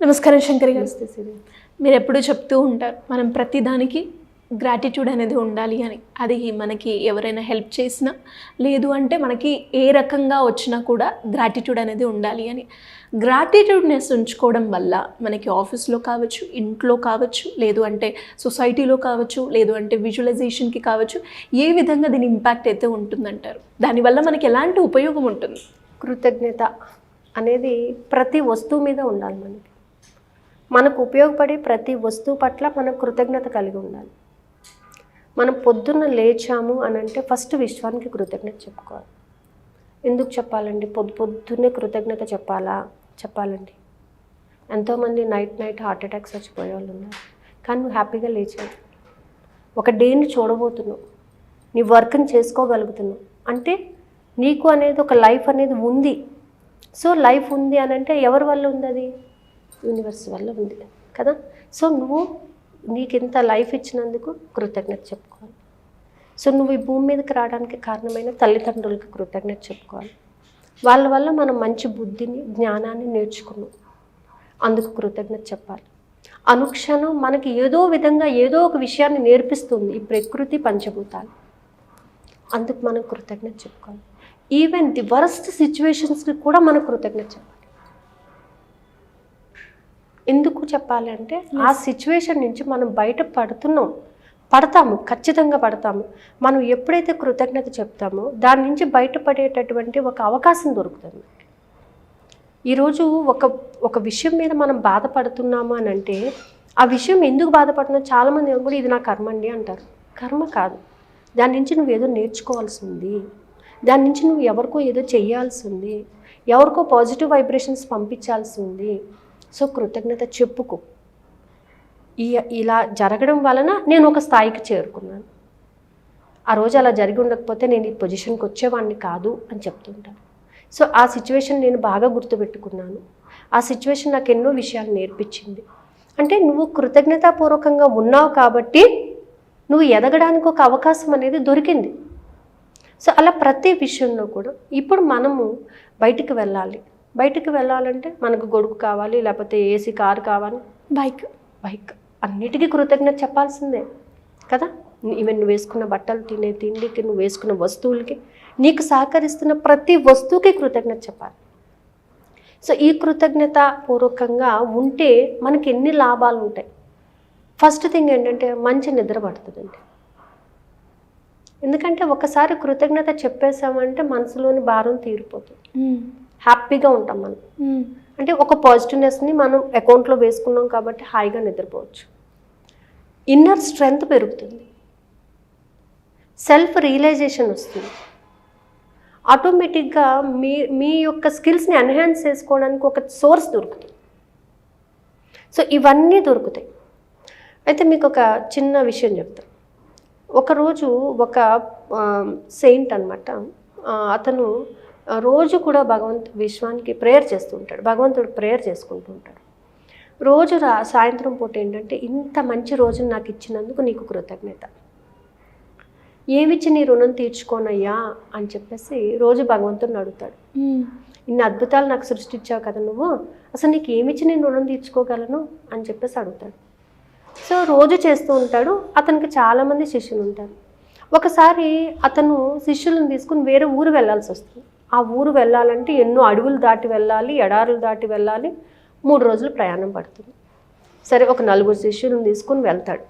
నమస్కారం శంకరి గారు. నమస్తే సిరి. మీరు ఎప్పుడూ చెప్తూ ఉంటారు మనం ప్రతి దానికి గ్రాటిట్యూడ్ అనేది ఉండాలి అని. అది మనకి ఎవరైనా హెల్ప్ చేసినా లేదు అంటే మనకి ఏ రకంగా వచ్చినా కూడా గ్రాటిట్యూడ్ అనేది ఉండాలి అని. గ్రాటిట్యూడ్నెస్ ఉంచుకోవడం వల్ల మనకి ఆఫీస్లో కావచ్చు, ఇంట్లో కావచ్చు, లేదు అంటే సొసైటీలో కావచ్చు, లేదు అంటే విజువలైజేషన్కి కావచ్చు, ఏ విధంగా దీని ఇంపాక్ట్ అయితే ఉంటుందంటారు? దానివల్ల మనకి ఎలాంటి ఉపయోగం ఉంటుంది? కృతజ్ఞత అనేది ప్రతి వస్తువు మీద ఉండాలి. మనకు ఉపయోగపడే ప్రతి వస్తువు పట్ల మనం కృతజ్ఞత కలిగి ఉండాలి. మనం పొద్దున్న లేచాము అని అంటే ఫస్ట్ విశ్వానికి కృతజ్ఞత చెప్పుకోవాలి. ఎందుకు చెప్పాలండి? పొద్దున్నే కృతజ్ఞత చెప్పాలండి. ఎంతోమంది నైట్ హార్ట్ అటాక్స్ వచ్చిపోయే వాళ్ళు ఉన్నారు. కానీ నువ్వు హ్యాపీగా లేచావు, ఒక డేని చూడబోతున్నావు, నీ వర్క్ని చేసుకోగలుగుతున్నావు అంటే నీకు అనేది ఒక లైఫ్ అనేది ఉంది. సో లైఫ్ ఉంది అని అంటే ఎవరి వల్ల ఉంది? అది యూనివర్స్ వల్ల ఉంది కదా. సో నీకు ఇంత లైఫ్ ఇచ్చినందుకు కృతజ్ఞత చెప్పుకోవాలి. సో నువ్వు ఈ భూమి మీదకి రావడానికి కారణమైన తల్లిదండ్రులకి కృతజ్ఞత చెప్పుకోవాలి. వాళ్ళ వల్ల మనం మంచి బుద్ధిని, జ్ఞానాన్ని నేర్చుకున్నాం, అందుకు కృతజ్ఞత చెప్పాలి. అనుక్షణం మనకి ఏదో విధంగా ఏదో ఒక విషయాన్ని నేర్పిస్తుంది ఈ ప్రకృతి, పంచభూతాలు, అందుకు మనం కృతజ్ఞత చెప్పుకోవాలి. ఈవెన్ ది వరస్ట్ సిచ్యువేషన్స్కి కూడా మనం కృతజ్ఞత చెప్పాలి. ఎందుకు చెప్పాలి అంటే ఆ సిచ్యువేషన్ నుంచి మనం పడతాము, ఖచ్చితంగా పడతాము. మనం ఎప్పుడైతే కృతజ్ఞత చెప్తామో దాని నుంచి బయటపడేటటువంటి ఒక అవకాశం దొరుకుతుంది. ఈరోజు ఒక విషయం మీద మనం బాధపడుతున్నాము అని అంటే ఆ విషయం ఎందుకు బాధపడుతున్నాం? చాలామంది కూడా ఇది నా కర్మ అండి అంటారు. కర్మ కాదు, దాని నుంచి నువ్వు ఏదో నేర్చుకోవాల్సి ఉంది, దాని నుంచి నువ్వు ఎవరికో ఏదో చేయాల్సి ఉంది, ఎవరికో పాజిటివ్ వైబ్రేషన్స్ పంపించాల్సి ఉంది. సో కృతజ్ఞత చెప్పుకో. ఇలా జరగడం వలన నేను ఒక స్థాయికి చేరుకున్నాను, ఆ రోజు అలా జరిగి ఉండకపోతే నేను ఈ పొజిషన్కి వచ్చేవాడిని కాదు అని చెప్తుంటాను. సో ఆ సిచ్యువేషన్ నేను బాగా గుర్తుపెట్టుకున్నాను, ఆ సిచ్యువేషన్ నాకు ఎన్నో విషయాలు నేర్పించింది అంటే నువ్వు కృతజ్ఞతాపూర్వకంగా ఉన్నావు కాబట్టి నువ్వు ఎదగడానికి ఒక అవకాశం అనేది దొరికింది. సో అలా ప్రతి విషయంలో కూడా ఇప్పుడు మనము బయటికి వెళ్ళాలంటే మనకు గొడుగు కావాలి, లేకపోతే ఏసీ కారు కావాలి, బైక్ అన్నిటికీ కృతజ్ఞత చెప్పాల్సిందే కదా. ఈవెన్ నువ్వు వేసుకున్న బట్టలు, తినే తిండికి, నువ్వు వేసుకున్న వస్తువులకి, నీకు సహకరిస్తున్న ప్రతి వస్తువుకి కృతజ్ఞత చెప్పాలి. సో ఈ కృతజ్ఞత పూర్వకంగా ఉంటే మనకి ఎన్ని లాభాలు ఉంటాయి. ఫస్ట్ థింగ్ ఏంటంటే మంచి నిద్ర పడుతుందండి. ఎందుకంటే ఒకసారి కృతజ్ఞత చెప్పేసామంటే మనసులోని భారం తీరిపోతుంది, హ్యాపీగా ఉంటాం మనం. అంటే ఒక పాజిటివ్నెస్ని మనం అకౌంట్లో వేసుకున్నాం కాబట్టి హాయిగా నిద్రపోవచ్చు. ఇన్నర్ స్ట్రెంగ్త్ పెరుగుతుంది, సెల్ఫ్ రియలైజేషన్ వస్తుంది. ఆటోమేటిక్గా మీ యొక్క స్కిల్స్ని ఎన్హాన్స్ చేసుకోవడానికి ఒక సోర్స్ దొరుకుతుంది. సో ఇవన్నీ దొరుకుతాయి. అయితే మీకు ఒక చిన్న విషయం చెప్తాను. ఒకరోజు ఒక సెయింట్ అనమాట, అతను రోజు కూడా విశ్వానికి ప్రేయర్ చేస్తూ ఉంటాడు, భగవంతుడు ప్రేయర్ చేసుకుంటూ ఉంటాడు. రోజు సాయంత్రం పూట ఏంటంటే ఇంత మంచి రోజును నాకు ఇచ్చినందుకు నీకు కృతజ్ఞత, ఏమిచ్చి నీ రుణం తీర్చుకోనయ్యా అని చెప్పేసి రోజు భగవంతుడిని అడుగుతాడు. ఇన్ని అద్భుతాలు నాకు సృష్టించావు కదా నువ్వు, అసలు నీకు ఏమిచ్చి నేను రుణం తీర్చుకోగలను అని చెప్పేసి అడుగుతాడు. సో రోజు చేస్తూ ఉంటాడు. అతనికి చాలామంది శిష్యులు ఉంటారు. ఒకసారి అతను శిష్యులను తీసుకుని వేరే ఊరు వెళ్ళాల్సి వస్తుంది. ఆ ఊరు వెళ్ళాలంటే ఎన్నో అడవులు దాటి వెళ్ళాలి, ఎడారులు దాటి వెళ్ళాలి, 3 రోజులు ప్రయాణం పడుతుంది. సరే ఒక 4 శిష్యులను తీసుకుని వెళ్తాడు.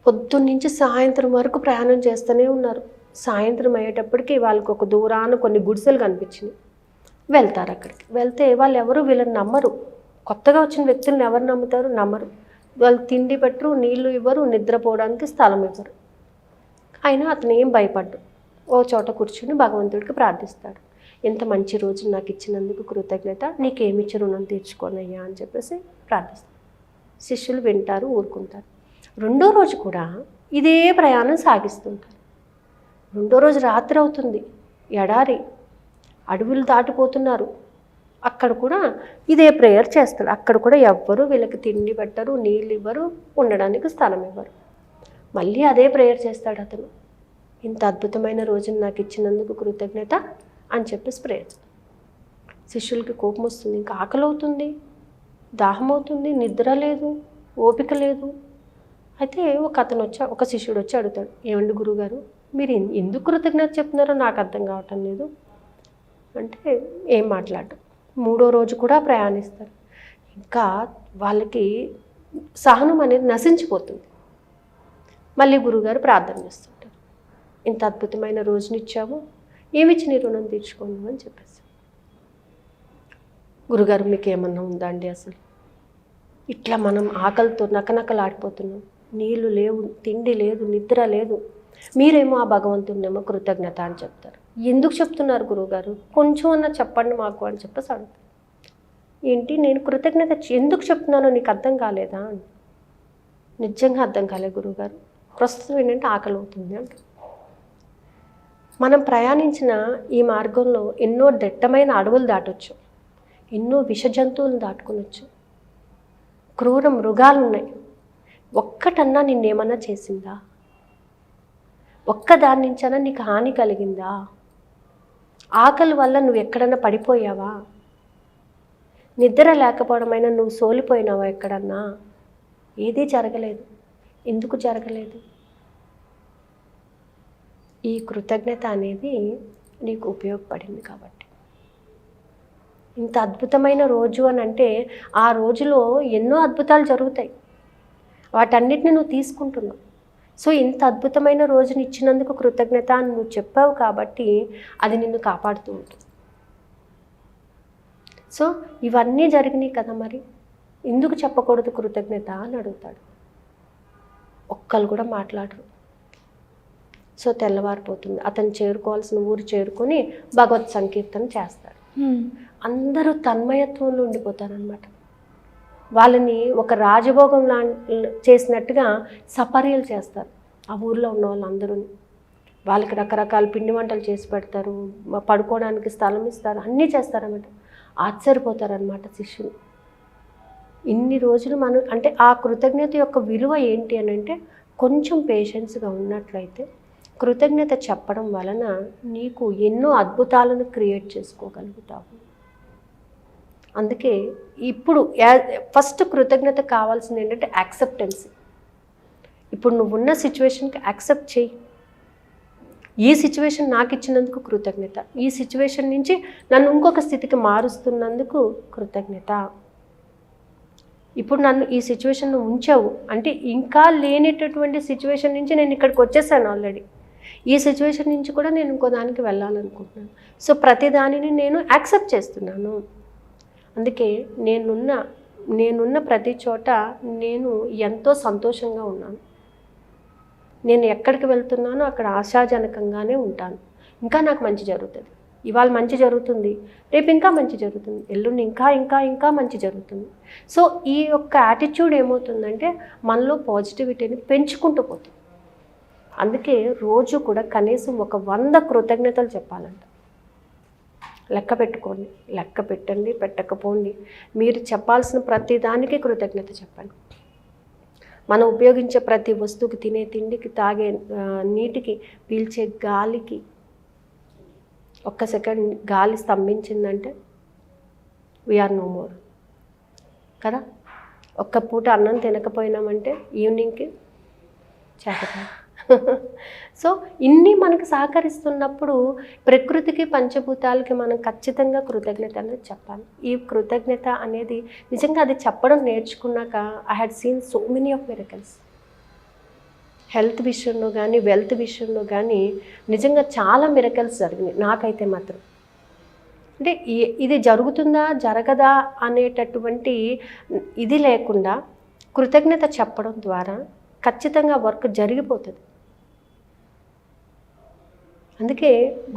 పొద్దున్నుంచి సాయంత్రం వరకు ప్రయాణం చేస్తూనే ఉన్నారు. సాయంత్రం అయ్యేటప్పటికి వాళ్ళకి ఒక దూరాన కొన్ని గుడిసెలు కనిపించినాయి. వెళ్తారు. అక్కడికి వెళ్తే వాళ్ళు ఎవరు వీళ్ళని నమ్మరు. కొత్తగా వచ్చిన వ్యక్తులను ఎవరు నమ్ముతారు? నమ్మరు. వాళ్ళు తిండి పెట్టరు, నీళ్లు ఇవ్వరు, నిద్రపోవడానికి స్థలం ఇవ్వరు. అయినా అతను ఏం భయపడ్డు, ఓ చోట కూర్చుని భగవంతుడికి ప్రార్థిస్తాడు. ఎంత మంచి రోజు నాకు ఇచ్చినందుకు కృతజ్ఞత, నీకేమిచ్చి రుణం తీర్చుకోనయ్యా అని చెప్పేసి ప్రార్థిస్తాడు. శిష్యులు వింటారు, ఊరుకుంటారు. 2వ రోజు కూడా ఇదే ప్రయాణం సాగిస్తుంటారు. 2వ రోజు రాత్రి అవుతుంది, ఎడారి, అడవులు దాటిపోతున్నారు. అక్కడ కూడా ఇదే ప్రేయర్ చేస్తాడు. అక్కడ కూడా ఎవ్వరు వీళ్ళకి తిండి పెట్టరు, నీళ్ళు ఇవ్వరు, ఉండడానికి స్థలం ఇవ్వరు. మళ్ళీ అదే ప్రేయర్ చేస్తాడు అతను. ఇంత అద్భుతమైన రోజును నాకు ఇచ్చినందుకు కృతజ్ఞత అని చెప్పేసి ప్రేయర్. శిష్యులకి కోపం వస్తుంది, ఇంకా ఆకలి అవుతుంది, దాహం అవుతుంది, నిద్ర లేదు, ఓపిక లేదు. అయితే ఒక శిష్యుడు వచ్చి అడుగుతాడు, ఏమండి గురుగారు మీరు ఎందుకు కృతజ్ఞత చెప్తున్నారో నాకు అర్థం కావటం లేదు అంటే ఏం మాట్లాడటం. 3వ రోజు కూడా ప్రయాణిస్తారు. ఇంకా వాళ్ళకి సహనం అనేది నశించిపోతుంది. మళ్ళీ గురుగారు ప్రార్థన చేస్తుంటారు, ఇంత అద్భుతమైన రోజునిచ్చాము, ఏమిచ్చి నీ రుణం తీర్చుకోను అని చెప్పేసి. గురుగారు మీకు ఏమన్నా ఉందా అండి, అసలు ఇట్లా మనం ఆకలితో నకనకలాడిపోతున్నాం, నీళ్లు లేవు, తిండి లేదు, నిద్ర లేదు, మీరేమో ఆ భగవంతుడినేమో కృతజ్ఞత అని చెప్తారు. ఎందుకు చెప్తున్నారు గురువుగారు, కొంచెం అన్నా చెప్పండి మాకు అని చెప్పేసి అడుగుతారు. ఏంటి నేను కృతజ్ఞత ఎందుకు చెప్తున్నానో నీకు అర్థం కాలేదా అని. నిజంగా అర్థం కాలేదు గురువుగారు, ప్రస్తుతం ఏంటంటే ఆకలి అవుతుంది అంట. మనం ప్రయాణించిన ఈ మార్గంలో ఎన్నో దట్టమైన అడవులు దాటొచ్చు, ఎన్నో విష జంతువులను దాటుకొనొచ్చు, క్రూర మృగాలు ఉన్నాయి. ఒక్కటన్నా నిన్నేమన్నా చేసిందా? ఒక్కదాని నుంచైనా నీకు హాని కలిగిందా? ఆకలి వల్ల నువ్వు ఎక్కడన్నా పడిపోయావా? నిద్ర లేకపోవడమైనా నువ్వు సోలిపోయినావా ఎక్కడన్నా? ఏదీ జరగలేదు. ఎందుకు జరగలేదు? ఈ కృతజ్ఞత అనేది నీకు ఉపయోగపడింది కాబట్టి. ఇంత అద్భుతమైన రోజు అని అంటే ఆ రోజులో ఎన్నో అద్భుతాలు జరుగుతాయి, వాటన్నిటిని నువ్వు తీసుకుంటున్నావు. సో ఇంత అద్భుతమైన రోజుని ఇచ్చినందుకు కృతజ్ఞత అని నువ్వు చెప్పావు కాబట్టి అది నిన్ను కాపాడుతూ ఉంటుంది. సో ఇవన్నీ జరిగినాయి కదా, మరి ఎందుకు చెప్పకూడదు కృతజ్ఞత అని అడుగుతాడు. ఒక్కళ్ళు కూడా మాట్లాడరు. సో తెల్లవారిపోతుంది, అతను చేరుకోవాల్సిన ఊరు చేరుకొని భగవత్ సంకీర్తన చేస్తాడు. అందరూ తన్మయత్వంలో ఉండిపోతారనమాట. వాళ్ళని ఒక రాజభోగం చేసినట్టుగా సపర్యలు చేస్తారు ఆ ఊర్లో ఉన్న వాళ్ళందరూ. వాళ్ళకి రకరకాల పిండి వంటలు చేసి పెడతారు, పడుకోవడానికి స్థలం ఇస్తారు, అన్నీ చేస్తారన్నమాట. ఆశ్చర్యపోతారనమాట శిష్యులు. ఇన్ని రోజులు మనం అంటే ఆ కృతజ్ఞత యొక్క విలువ ఏంటి అని అంటే, కొంచెం పేషెన్స్గా ఉన్నట్లయితే కృతజ్ఞత చెప్పడం వలన నీకు ఎన్నో అద్భుతాలను క్రియేట్ చేసుకోగలుగుతావు. అందుకే ఇప్పుడు ఫస్ట్ కృతజ్ఞత కావాల్సింది ఏంటంటే యాక్సెప్టెన్సీ. ఇప్పుడు నువ్వున్న సిచ్యువేషన్కి యాక్సెప్ట్ చేయి. ఈ సిచ్యువేషన్ నాకు ఇచ్చినందుకు కృతజ్ఞత, ఈ సిచ్యువేషన్ నుంచి నన్ను ఇంకొక స్థితికి మారుస్తున్నందుకు కృతజ్ఞత. ఇప్పుడు నన్ను ఈ సిచ్యువేషన్లో ఉంచావు అంటే ఇంకా లేనేటటువంటి సిచ్యువేషన్ నుంచి నేను ఇక్కడికి వచ్చేసాను ఆల్రెడీ. ఈ సిచ్యువేషన్ నుంచి కూడా నేను ఇంకో దానికి వెళ్ళాలనుకుంటున్నాను. సో ప్రతి దానిని నేను యాక్సెప్ట్ చేస్తున్నాను. అందుకే నేనున్న ప్రతి చోట నేను ఎంతో సంతోషంగా ఉన్నాను. నేను ఎక్కడికి వెళ్తున్నానో అక్కడ ఆశాజనకంగానే ఉంటాను. ఇంకా నాకు మంచి జరుగుతుంది. ఇవాళ మంచి జరుగుతుంది, రేపు ఇంకా మంచి జరుగుతుంది, ఎల్లుండి ఇంకా ఇంకా ఇంకా మంచి జరుగుతుంది. సో ఈ యొక్క యాటిట్యూడ్ ఏమవుతుందంటే మనలో పాజిటివిటీని పెంచుకుంటూ పోతుంది. అందుకే రోజు కూడా కనీసం ఒక 100 కృతజ్ఞతలు చెప్పాలంట. లెక్క పెట్టుకోండి, లెక్క పెట్టండి, పెట్టకపోండి, మీరు చెప్పాల్సిన ప్రతి దానికి కృతజ్ఞత చెప్పండి. మనం ఉపయోగించే ప్రతి వస్తువుకి, తినే తిండికి, తాగే నీటికి, పీల్చే గాలికి, ఒక్క సెకండ్ గాలి స్తంభించిందంటే వీఆర్ నో మోర్ కదా. ఒక్క పూట అన్నం తినకపోయినామంటే ఈవినింగ్కి చేతకాదు. సో ఇన్ని మనకు సహకరిస్తున్నప్పుడు ప్రకృతికి, పంచభూతాలకి మనం ఖచ్చితంగా కృతజ్ఞత అనేది చెప్పాలి. ఈ కృతజ్ఞత అనేది నిజంగా అది చెప్పడం నేర్చుకున్నాక I had seen so many of miracles. Health విషయంలో కానీ, వెల్త్ విషయంలో కానీ నిజంగా చాలా మిరకల్స్ జరిగినాయి నాకైతే మాత్రం. అంటే ఇది జరుగుతుందా జరగదా అనేటటువంటి ఇది లేకుండా కృతజ్ఞత చెప్పడం ద్వారా ఖచ్చితంగా వర్క్ జరిగిపోతుంది. అందుకే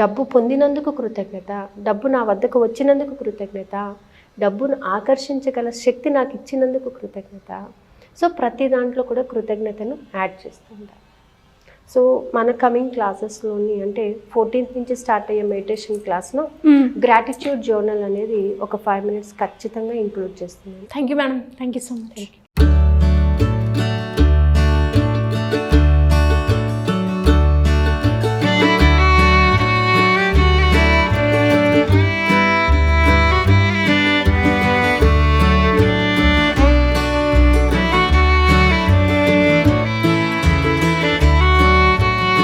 డబ్బు పొందినందుకు కృతజ్ఞత, డబ్బు నా వద్దకు వచ్చినందుకు కృతజ్ఞత, డబ్బును ఆకర్షించగల శక్తి నాకు ఇచ్చినందుకు కృతజ్ఞత. సో ప్రతి దాంట్లో కూడా కృతజ్ఞతను యాడ్ చేస్తూ ఉంటాను. సో మన కమింగ్ క్లాసెస్లోని అంటే 14th నుంచి స్టార్ట్ అయ్యే మెడిటేషన్ క్లాస్లో గ్రాటిట్యూడ్ జర్నల్ అనేది ఒక 5 minutes ఖచ్చితంగా ఇంక్లూడ్ చేస్తున్నాను. Thank you madam, thank you so much.